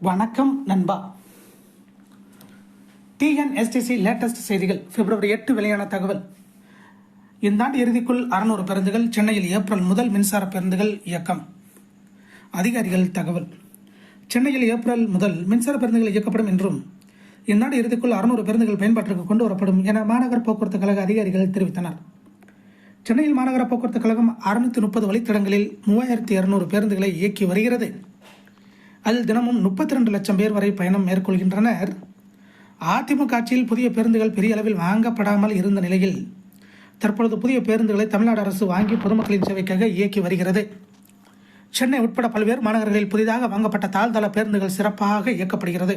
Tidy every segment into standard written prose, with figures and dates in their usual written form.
வணக்கம் நண்பா. TNSTC latest செய்திகள். பிப்ரவரி 8 வெளியான தகவல். இந்த ஆண்டு இறுதிக்குள் 600 பேருந்துகள். சென்னையில் ஏப்ரல் முதல் மின்சார பேருந்துகள் இயக்கம். அதிகாரிகள் தகவல். சென்னையில் ஏப்ரல் முதல் மின்சார பேருந்துகள் இயக்கப்படும் என்றும் இந்த ஆண்டு இறுதிக்குள் 600 பேருந்துகள் பயன்பாட்டிற்கு கொண்டு வரப்படும் என மாநகர போக்குவரத்து கழக அதிகாரிகள் தெரிவித்தனர். சென்னையில் மாநகர போக்குவரத்து கழகம் 630 வழித்தடங்களில் 3200 பேருந்துகளை இயக்கி வருகிறது. அதில் தினமும் 32 லட்சம் பேர் வரை பயணம் மேற்கொள்கின்றனர். அதிமுக ஆட்சியில் புதிய பேருந்துகள் பெரிய அளவில் வாங்கப்படாமல் இருந்த நிலையில் தற்பொழுது புதிய பேருந்துகளை தமிழ்நாடு அரசு வாங்கி பொதுமக்களின் சேவைக்காக இயக்கி வருகிறது. சென்னை உட்பட பல்வேறு மாநகர்களில் புதிதாக வாங்கப்பட்ட தாழ்தள பேருந்துகள் சிறப்பாக இயக்கப்படுகிறது.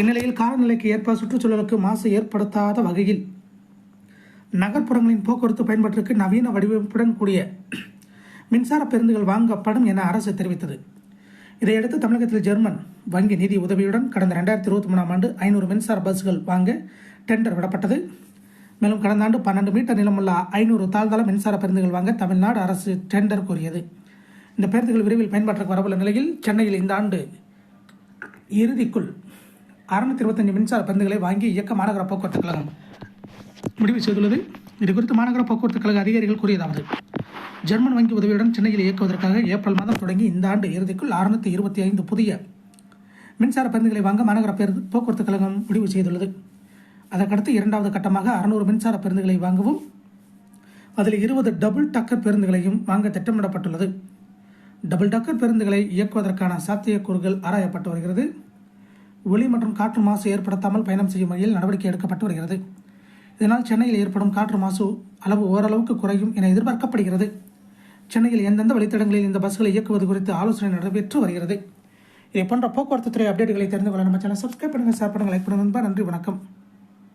இந்நிலையில் காலநிலைக்கு ஏற்ப சுற்றுச்சூழலுக்கு மாசு ஏற்படுத்தாத வகையில் நகர்ப்புறங்களின் போக்குவரத்து பயன்பாட்டிற்கு நவீன வடிவமைப்புடன் கூடிய மின்சார பேருந்துகள் வாங்கப்படும் என அரசு தெரிவித்தது. இதையடுத்து தமிழகத்தில் ஜெர்மன் வங்கி நிதி உதவியுடன் கடந்த 2023ஆம் ஆண்டு 500 மின்சார பஸ்கள் வாங்க டெண்டர் விடப்பட்டது. மேலும் கடந்த ஆண்டு 12 மீட்டர் நீளமுள்ள 500 தாழ்தள மின்சார பேருந்துகள் வாங்க தமிழ்நாடு அரசு டெண்டர் கோரியது. இந்த பேருந்துகள் விரைவில் பயன்பாட்டிற்கு வரவுள்ள நிலையில் சென்னையில் இந்த ஆண்டு இறுதிக்குள் 625 மின்சார பேருந்துகளை வாங்கி இயக்க மாநகர போக்குவரத்து கழகம் முடிவு செய்துள்ளது. இதுகுறித்து மாநகர போக்குவரத்து கழக அதிகாரிகள் கூறியதாவது: ஜெர்மன் வங்கி உதவியுடன் சென்னையில் இயக்குவதற்காக ஏப்ரல் மாதம் தொடங்கி இந்த ஆண்டு இறுதிக்குள் 625 புதிய மின்சார பேருந்துகளை வாங்க மாநகர போக்குவரத்து கழகம் முடிவு செய்துள்ளது. அதற்கடுத்து இரண்டாவது கட்டமாக 600 மின்சார பேருந்துகளை வாங்கவும் அதில் 20 டபுள் டக்கர் பேருந்துகளையும் வாங்க திட்டமிடப்பட்டுள்ளது. டபுள் டக்கர் பேருந்துகளை இயக்குவதற்கான சாத்தியக்கூறுகள் ஆராயப்பட்டு வருகிறது. ஒலி மற்றும் காற்று மாசு ஏற்படுத்தாமல் பயணம் செய்யும் வகையில் நடவடிக்கை எடுக்கப்பட்டு வருகிறது. இதனால் சென்னையில் ஏற்படும் காற்று மாசு அளவு ஓரளவுக்கு குறையும் என எதிர்பார்க்கப்படுகிறது. சென்னையில் எந்தெந்த வழித்தடங்களில் இந்த பஸ்களை இயக்குவது குறித்து ஆலோசனை நடைபெற்று வருகிறது. இதை போன்ற போக்குவரத்து துறை அப்டேட்டுகளை தெரிந்து கொள்ள நம்ம சேனல் சப்ஸ்கிரைப் பண்ணுங்கள், ஷேர் பண்ணுங்கள், லைக் பண்ணுங்கள். நன்றி, வணக்கம்.